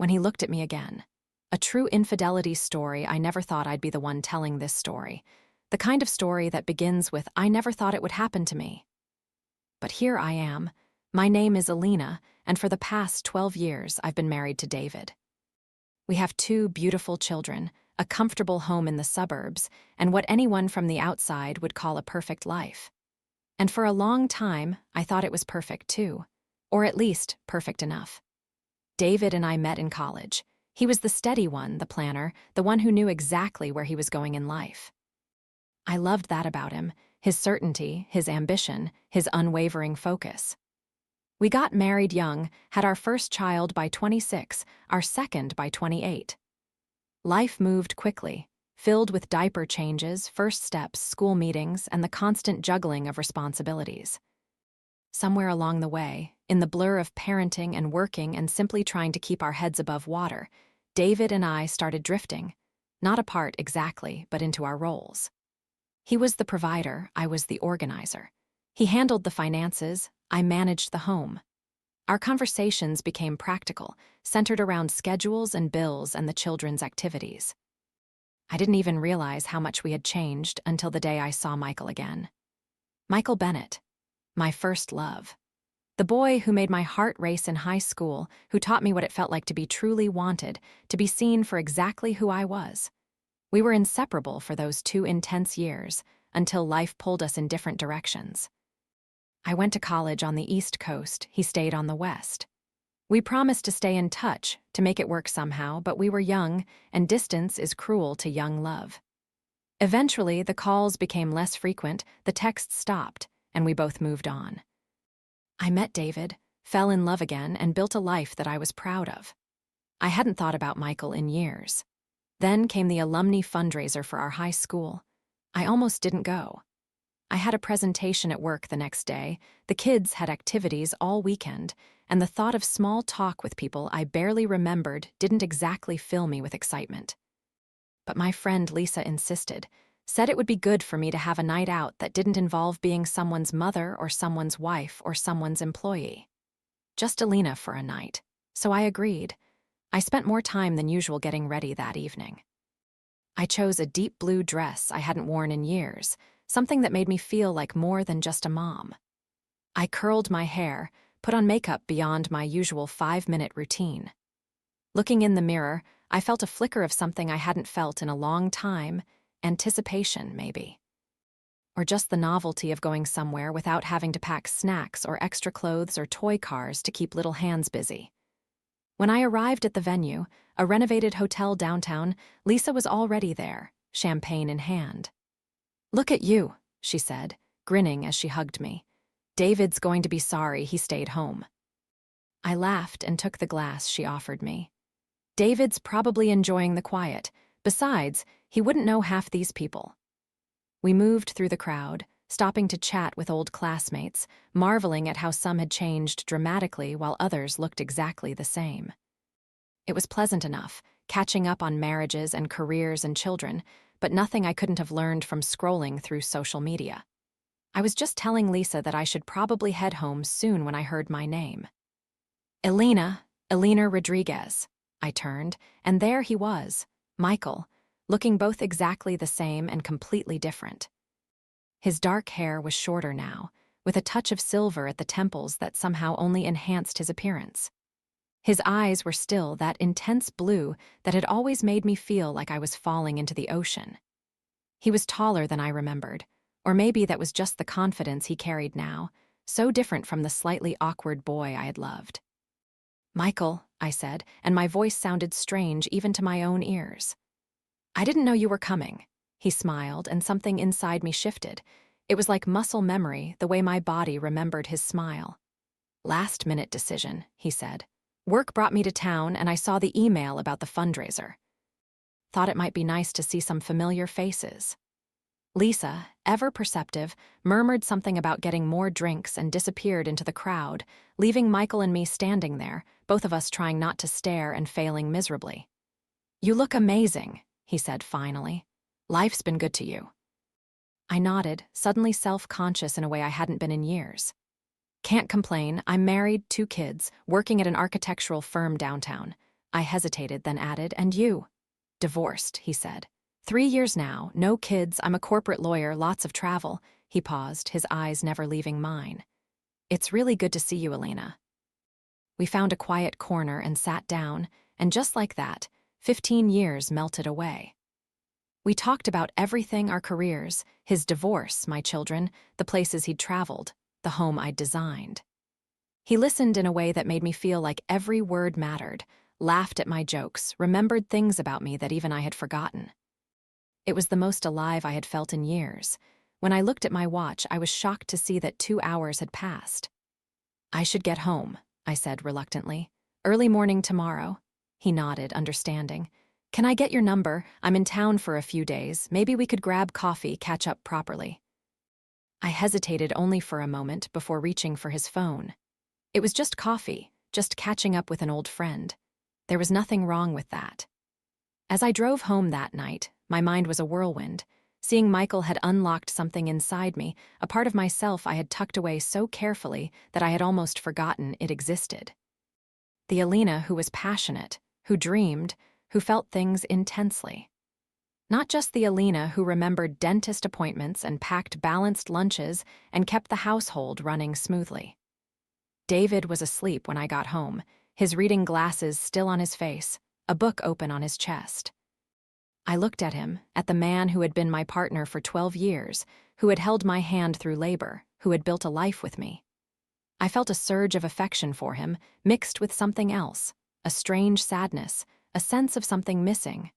when he looked at me again. A true infidelity story. I never thought I'd be the one telling this story. The kind of story that begins with, "I never thought it would happen to me." But here I am. My name is Alina, and for the past 12 years, I've been married to David. We have 2 beautiful children, a comfortable home in the suburbs, and what anyone from the outside would call a perfect life. And for a long time, I thought it was perfect too, or at least perfect enough. David and I met in college. He was the steady one, the planner, the one who knew exactly where he was going in life. I loved that about him, his certainty, his ambition, his unwavering focus. We got married young, had our first child by 26, our second by 28. Life moved quickly, filled with diaper changes, first steps, school meetings, and the constant juggling of responsibilities. Somewhere along the way, in the blur of parenting and working and simply trying to keep our heads above water, David and I started drifting, not apart exactly, but into our roles. He was the provider, I was the organizer. He handled the finances, I managed the home. Our conversations became practical, centered around schedules and bills and the children's activities. I didn't even realize how much we had changed until the day I saw Michael again. Michael Bennett, my first love. The boy who made my heart race in high school, who taught me what it felt like to be truly wanted, to be seen for exactly who I was. We were inseparable for those 2 intense years, until life pulled us in different directions. I went to college on the East Coast, he stayed on the West. We promised to stay in touch, to make it work somehow, but we were young, and distance is cruel to young love. Eventually, the calls became less frequent, the texts stopped, and we both moved on. I met David, fell in love again, and built a life that I was proud of. I hadn't thought about Michael in years. Then came the alumni fundraiser for our high school. I almost didn't go. I had a presentation at work the next day, the kids had activities all weekend, and the thought of small talk with people I barely remembered didn't exactly fill me with excitement. But my friend Lisa insisted, said it would be good for me to have a night out that didn't involve being someone's mother or someone's wife or someone's employee. Just Alina for a night. So I agreed. I spent more time than usual getting ready that evening. I chose a deep blue dress I hadn't worn in years, something that made me feel like more than just a mom. I curled my hair, put on makeup beyond my usual 5-minute routine. Looking in the mirror, I felt a flicker of something I hadn't felt in a long time, anticipation, maybe. Or just the novelty of going somewhere without having to pack snacks or extra clothes or toy cars to keep little hands busy. When I arrived at the venue, a renovated hotel downtown, Lisa was already there, champagne in hand. "Look at you," she said, grinning as she hugged me. "David's going to be sorry he stayed home." I laughed and took the glass she offered me. "David's probably enjoying the quiet. Besides, he wouldn't know half these people." We moved through the crowd, stopping to chat with old classmates, marveling at how some had changed dramatically while others looked exactly the same. It was pleasant enough, catching up on marriages and careers and children, but nothing I couldn't have learned from scrolling through social media. I was just telling Lisa that I should probably head home soon when I heard my name. Elena Rodriguez. I turned, and there he was, Michael, looking both exactly the same and completely different. His dark hair was shorter now, with a touch of silver at the temples that somehow only enhanced his appearance. His eyes were still that intense blue that had always made me feel like I was falling into the ocean. He was taller than I remembered, or maybe that was just the confidence he carried now, so different from the slightly awkward boy I had loved. "Michael," I said, and my voice sounded strange even to my own ears. "I didn't know you were coming." He smiled, and something inside me shifted. It was like muscle memory, the way my body remembered his smile. "Last-minute decision," he said. "Work brought me to town, and I saw the email about the fundraiser. Thought it might be nice to see some familiar faces." Lisa, ever perceptive, murmured something about getting more drinks and disappeared into the crowd, leaving Michael and me standing there, both of us trying not to stare and failing miserably. "You look amazing," he said finally. "Life's been good to you." I nodded, suddenly self-conscious in a way I hadn't been in years. "Can't complain. I'm married, 2 kids, working at an architectural firm downtown. I hesitated, then added, "And you?" "Divorced," he said. 3 years now, no kids, I'm a corporate lawyer, lots of travel." He paused, his eyes never leaving mine. "It's really good to see you, Elena." We found a quiet corner and sat down, and just like that, 15 years melted away. We talked about everything, our careers, his divorce, my children, the places he'd traveled, the home I'd designed. He listened in a way that made me feel like every word mattered, laughed at my jokes, remembered things about me that even I had forgotten. It was the most alive I had felt in years. When I looked at my watch, I was shocked to see that 2 hours had passed. "I should get home," I said reluctantly. "Early morning tomorrow." He nodded, understanding. "Can I get your number? I'm in town for a few days. Maybe we could grab coffee, catch up properly." I hesitated only for a moment before reaching for his phone. It was just coffee, just catching up with an old friend. There was nothing wrong with that. As I drove home that night, my mind was a whirlwind. Seeing Michael had unlocked something inside me, a part of myself I had tucked away so carefully that I had almost forgotten it existed. The Alina who was passionate, who dreamed, who felt things intensely. Not just the Alina who remembered dentist appointments and packed balanced lunches and kept the household running smoothly. David was asleep when I got home, his reading glasses still on his face, a book open on his chest. I looked at him, at the man who had been my partner for 12 years, who had held my hand through labor, who had built a life with me. I felt a surge of affection for him, mixed with something else, a strange sadness, a sense of something missing.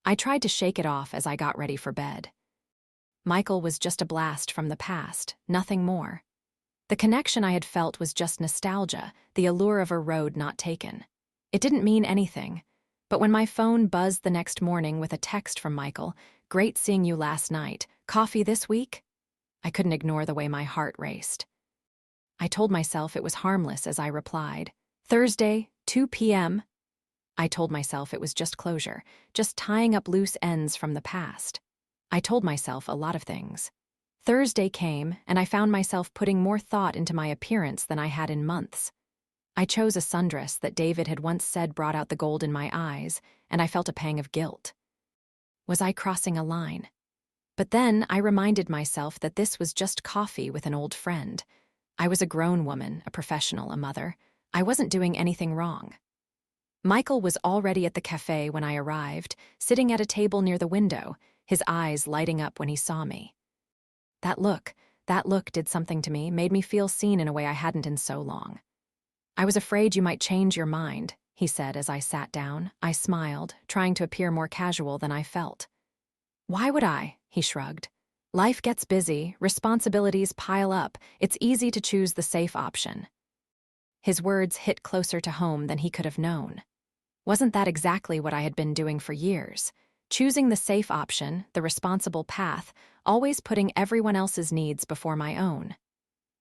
I tried to shake it off as I got ready for bed. Michael was just a blast from the past, nothing more. The connection I had felt was just nostalgia, the allure of a road not taken. It didn't mean anything. But when my phone buzzed the next morning with a text from Michael, "Great seeing you last night. Coffee this week?" I couldn't ignore the way my heart raced. I told myself it was harmless as I replied, "Thursday, 2 p.m. I told myself it was just closure, just tying up loose ends from the past. I told myself a lot of things. Thursday came, and I found myself putting more thought into my appearance than I had in months. I chose a sundress that David had once said brought out the gold in my eyes, and I felt a pang of guilt. Was I crossing a line? But then I reminded myself that this was just coffee with an old friend. I was a grown woman, a professional, a mother. I wasn't doing anything wrong. Michael was already at the cafe when I arrived, sitting at a table near the window, his eyes lighting up when he saw me. That look did something to me, made me feel seen in a way I hadn't in so long. "I was afraid you might change your mind," he said as I sat down. I smiled, trying to appear more casual than I felt. "Why would I?" he shrugged. "Life gets busy, responsibilities pile up, it's easy to choose the safe option." His words hit closer to home than he could have known. Wasn't that exactly what I had been doing for years? Choosing the safe option, the responsible path, always putting everyone else's needs before my own.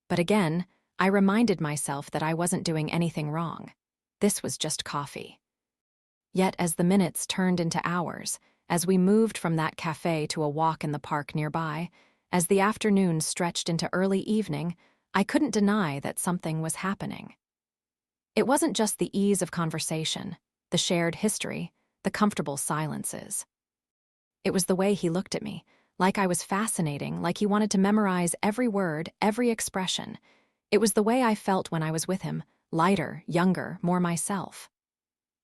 But again, I reminded myself that I wasn't doing anything wrong. This was just coffee. Yet as the minutes turned into hours, as we moved from that cafe to a walk in the park nearby, as the afternoon stretched into early evening, I couldn't deny that something was happening. It wasn't just the ease of conversation, the shared history, the comfortable silences. It was the way he looked at me, like I was fascinating, like he wanted to memorize every word, every expression. It was the way I felt when I was with him, lighter, younger, more myself.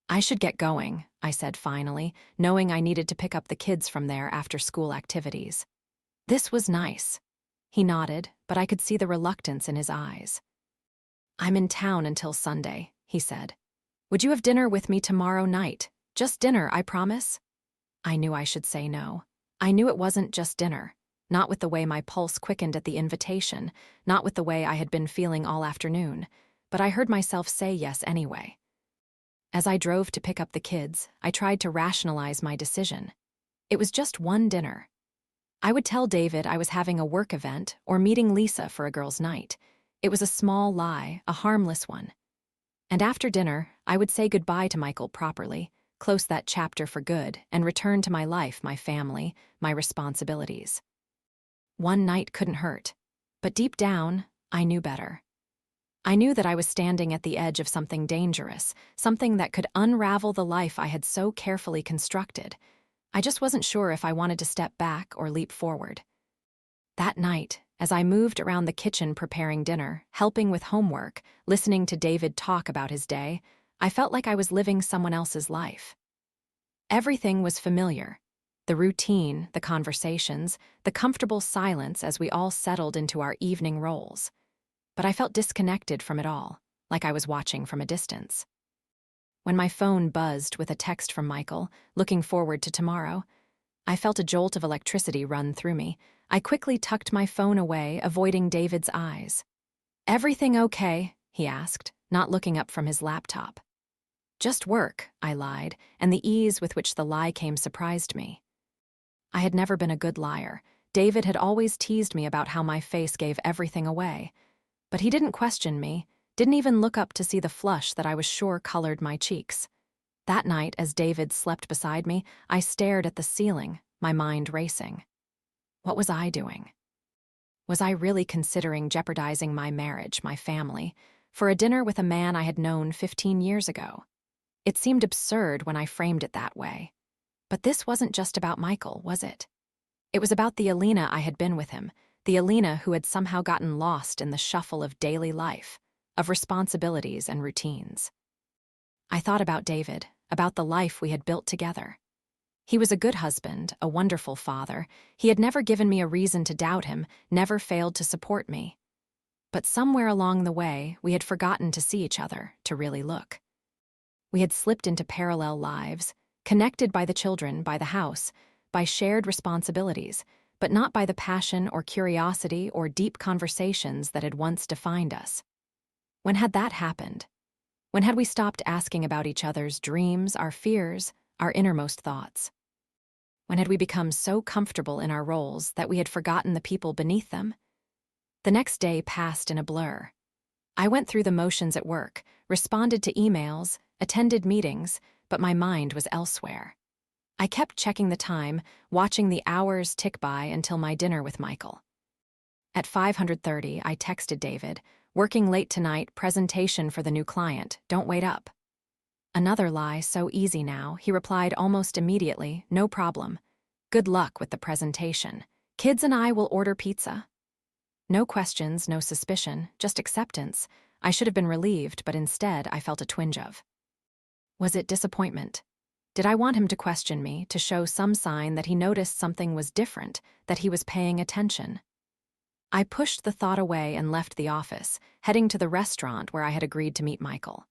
"I should get going," I said finally, knowing I needed to pick up the kids from there after school activities. This was nice. He nodded, but I could see the reluctance in his eyes. "I'm in town until Sunday," he said. "Would you have dinner with me tomorrow night? Just dinner, I promise." I knew I should say no. I knew it wasn't just dinner. Not with the way my pulse quickened at the invitation, not with the way I had been feeling all afternoon, but I heard myself say yes anyway. As I drove to pick up the kids, I tried to rationalize my decision. It was just one dinner. I would tell David I was having a work event or meeting Lisa for a girls' night. It was a small lie, a harmless one. And after dinner, I would say goodbye to Michael properly, close that chapter for good, and return to my life, my family, my responsibilities. One night couldn't hurt, but deep down, I knew better. I knew that I was standing at the edge of something dangerous, something that could unravel the life I had so carefully constructed. I just wasn't sure if I wanted to step back or leap forward. That night, as I moved around the kitchen preparing dinner, helping with homework, listening to David talk about his day, I felt like I was living someone else's life. Everything was familiar. The routine, the conversations, the comfortable silence as we all settled into our evening roles. But I felt disconnected from it all, like I was watching from a distance. When my phone buzzed with a text from Michael, looking forward to tomorrow, I felt a jolt of electricity run through me. I quickly tucked my phone away, avoiding David's eyes. "Everything okay?" he asked, not looking up from his laptop. "Just work," I lied, and the ease with which the lie came surprised me. I had never been a good liar. David had always teased me about how my face gave everything away. But he didn't question me, didn't even look up to see the flush that I was sure colored my cheeks. That night, as David slept beside me, I stared at the ceiling, my mind racing. What was I doing? Was I really considering jeopardizing my marriage, my family, for a dinner with a man I had known 15 years ago? It seemed absurd when I framed it that way. But this wasn't just about Michael, was it? It was about the Alina I had been with him, the Alina who had somehow gotten lost in the shuffle of daily life, of responsibilities and routines. I thought about David, about the life we had built together. He was a good husband, a wonderful father. He had never given me a reason to doubt him, never failed to support me. But somewhere along the way, we had forgotten to see each other, to really look. We had slipped into parallel lives, connected by the children, by the house, by shared responsibilities, but not by the passion or curiosity or deep conversations that had once defined us. When had that happened? When had we stopped asking about each other's dreams, our fears, our innermost thoughts? When had we become so comfortable in our roles that we had forgotten the people beneath them? The next day passed in a blur. I went through the motions at work, responded to emails, attended meetings, but my mind was elsewhere. I kept checking the time, watching the hours tick by until my dinner with Michael. At 5:30, I texted David, "Working late tonight, presentation for the new client, don't wait up." Another lie, so easy now, he replied almost immediately, "No problem. Good luck with the presentation. Kids and I will order pizza." No questions, no suspicion, just acceptance. I should have been relieved, but instead I felt a twinge of. Was it disappointment? Did I want him to question me, to show some sign that he noticed something was different, that he was paying attention? I pushed the thought away and left the office, heading to the restaurant where I had agreed to meet Michael.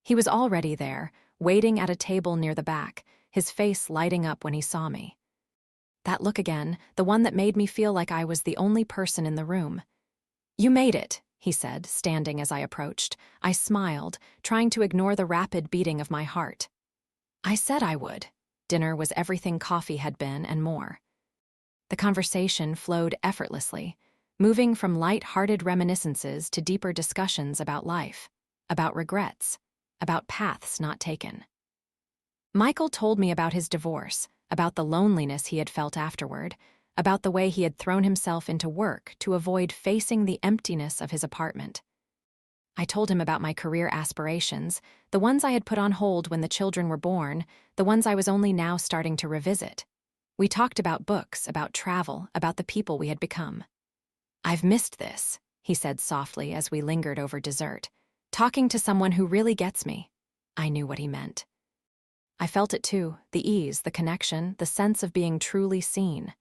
He was already there, waiting at a table near the back, his face lighting up when he saw me. That look again, the one that made me feel like I was the only person in the room. "You made it," he said, standing as I approached. I smiled, trying to ignore the rapid beating of my heart. I said I would. Dinner was everything coffee had been and more. The conversation flowed effortlessly, moving from light-hearted reminiscences to deeper discussions about life, about regrets, about paths not taken. Michael told me about his divorce, about the loneliness he had felt afterward, about the way he had thrown himself into work to avoid facing the emptiness of his apartment. I told him about my career aspirations, the ones I had put on hold when the children were born, the ones I was only now starting to revisit. We talked about books, about travel, about the people we had become. "I've missed this," he said softly as we lingered over dessert. "Talking to someone who really gets me." I knew what he meant. I felt it too, the ease, the connection, the sense of being truly seen.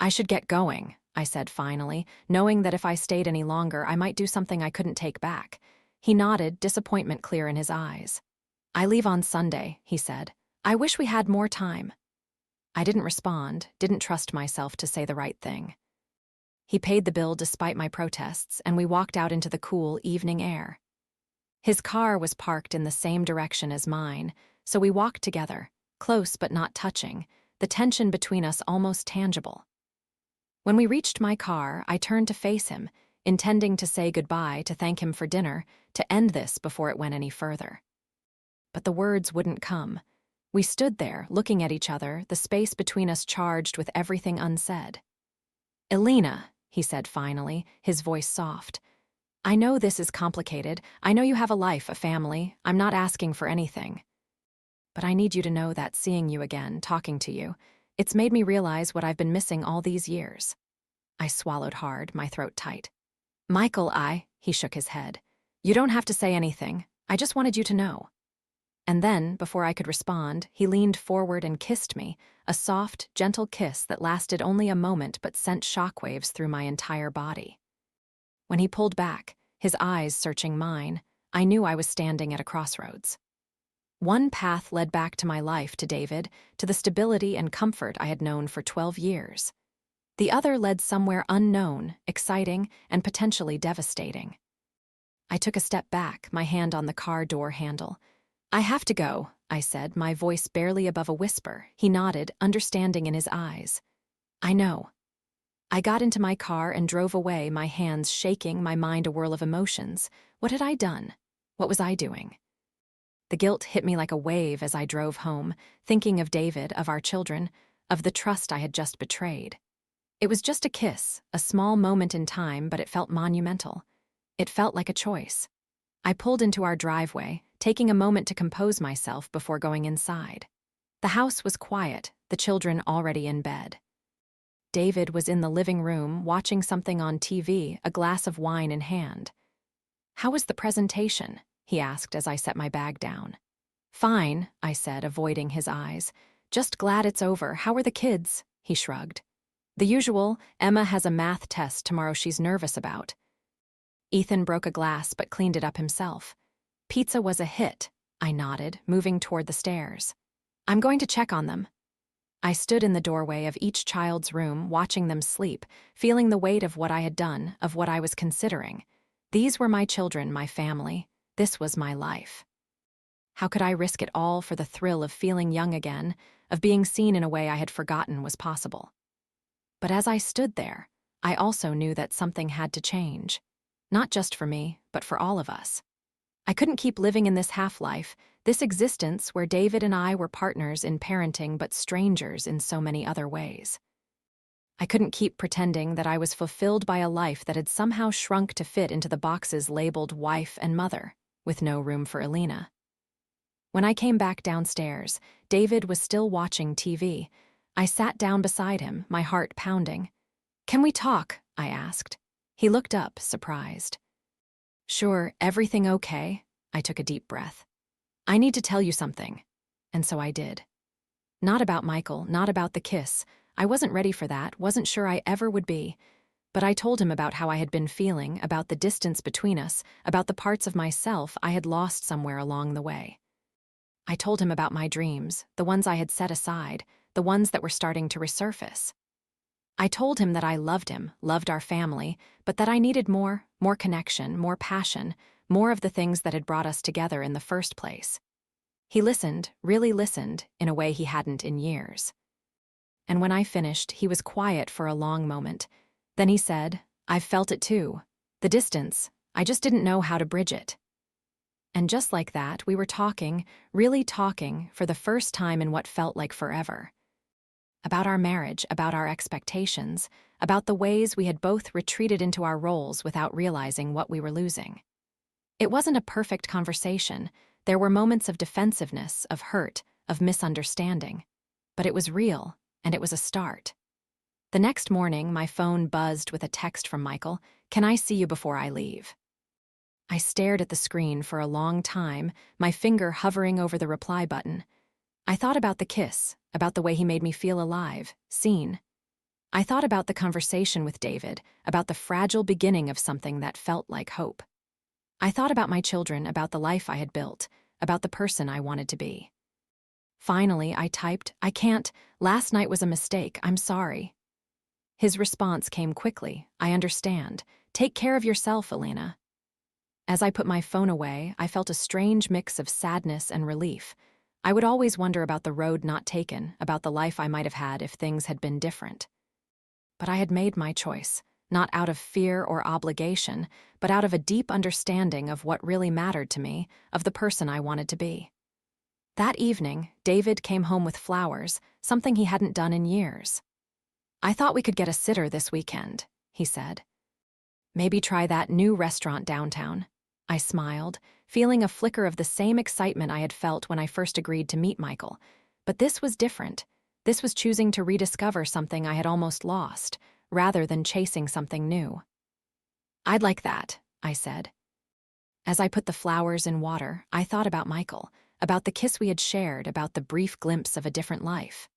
"I should get going," I said finally, knowing that if I stayed any longer, I might do something I couldn't take back. He nodded, disappointment clear in his eyes. "I leave on Sunday," he said. "I wish we had more time." I didn't respond, didn't trust myself to say the right thing. He paid the bill despite my protests, and we walked out into the cool evening air. His car was parked in the same direction as mine, so we walked together, close but not touching, the tension between us almost tangible. When we reached my car, I turned to face him, intending to say goodbye, to thank him for dinner, to end this before it went any further. But the words wouldn't come. We stood there, looking at each other, the space between us charged with everything unsaid. "Elena," he said finally, his voice soft, I know this is complicated. I know you have a life, a family. I'm not asking for anything. But I need you to know that seeing you again, talking to you, it's made me realize what I've been missing all these years. I swallowed hard, my throat tight. Michael, he shook his head. You don't have to say anything. I just wanted you to know. And then, before I could respond, he leaned forward and kissed me, a soft, gentle kiss that lasted only a moment but sent shockwaves through my entire body. When he pulled back, his eyes searching mine, I knew I was standing at a crossroads. One path led back to my life, to David, to the stability and comfort I had known for 12 years. The other led somewhere unknown, exciting, and potentially devastating. I took a step back, my hand on the car door handle. I have to go, I said, my voice barely above a whisper. He nodded, understanding in his eyes. I know. I got into my car and drove away, my hands shaking, my mind a whirl of emotions. What had I done? What was I doing? The guilt hit me like a wave as I drove home, thinking of David, of our children, of the trust I had just betrayed. It was just a kiss, a small moment in time, but it felt monumental. It felt like a choice. I pulled into our driveway, taking a moment to compose myself before going inside. The house was quiet, the children already in bed. David was in the living room, watching something on TV, a glass of wine in hand. How was the presentation? He asked as I set my bag down. Fine, I said, avoiding his eyes. Just glad it's over. How are the kids? He shrugged. The usual. Emma has a math test tomorrow she's nervous about. Ethan broke a glass but cleaned it up himself. Pizza was a hit, I nodded, moving toward the stairs. I'm going to check on them. I stood in the doorway of each child's room, watching them sleep, feeling the weight of what I had done, of what I was considering. These were my children, my family. This was my life. How could I risk it all for the thrill of feeling young again, of being seen in a way I had forgotten was possible? But as I stood there, I also knew that something had to change. Not just for me, but for all of us. I couldn't keep living in this half-life, this existence where David and I were partners in parenting but strangers in so many other ways. I couldn't keep pretending that I was fulfilled by a life that had somehow shrunk to fit into the boxes labeled wife and mother, with no room for Elena. When I came back downstairs, David was still watching TV. I sat down beside him, my heart pounding. Can we talk? I asked. He looked up, surprised. Sure, everything okay? I took a deep breath. I need to tell you something. And so I did. Not about Michael, not about the kiss. I wasn't ready for that, wasn't sure I ever would be. But I told him about how I had been feeling, about the distance between us, about the parts of myself I had lost somewhere along the way. I told him about my dreams, the ones I had set aside, the ones that were starting to resurface. I told him that I loved him, loved our family, but that I needed more connection, more passion, more of the things that had brought us together in the first place. He listened, really listened, in a way he hadn't in years. And when I finished, he was quiet for a long moment. Then he said, I've felt it too. The distance, I just didn't know how to bridge it. And just like that, we were talking, really talking, for the first time in what felt like forever. About our marriage, about our expectations, about the ways we had both retreated into our roles without realizing what we were losing. It wasn't a perfect conversation. There were moments of defensiveness, of hurt, of misunderstanding. But it was real, and it was a start. The next morning, my phone buzzed with a text from Michael. Can I see you before I leave? I stared at the screen for a long time, my finger hovering over the reply button. I thought about the kiss, about the way he made me feel alive, seen. I thought about the conversation with David, about the fragile beginning of something that felt like hope. I thought about my children, about the life I had built, about the person I wanted to be. Finally, I typed, I can't, last night was a mistake, I'm sorry. His response came quickly, I understand. Take care of yourself, Elena. As I put my phone away, I felt a strange mix of sadness and relief. I would always wonder about the road not taken, about the life I might have had if things had been different. But I had made my choice, not out of fear or obligation, but out of a deep understanding of what really mattered to me, of the person I wanted to be. That evening, David came home with flowers, something he hadn't done in years. I thought we could get a sitter this weekend, he said. Maybe try that new restaurant downtown. I smiled, feeling a flicker of the same excitement I had felt when I first agreed to meet Michael. But this was different. This was choosing to rediscover something I had almost lost, rather than chasing something new. I'd like that, I said. As I put the flowers in water, I thought about Michael, about the kiss we had shared, about the brief glimpse of a different life.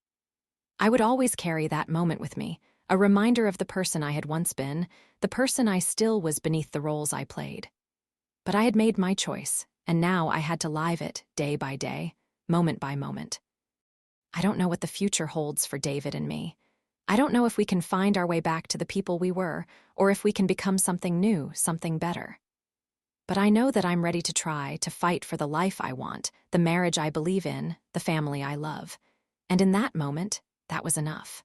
I would always carry that moment with me, a reminder of the person I had once been, the person I still was beneath the roles I played. But I had made my choice, and now I had to live it day by day, moment by moment. I don't know what the future holds for David and me. I don't know if we can find our way back to the people we were, or if we can become something new, something better. But I know that I'm ready to try to fight for the life I want, the marriage I believe in, the family I love. And in that moment, that was enough.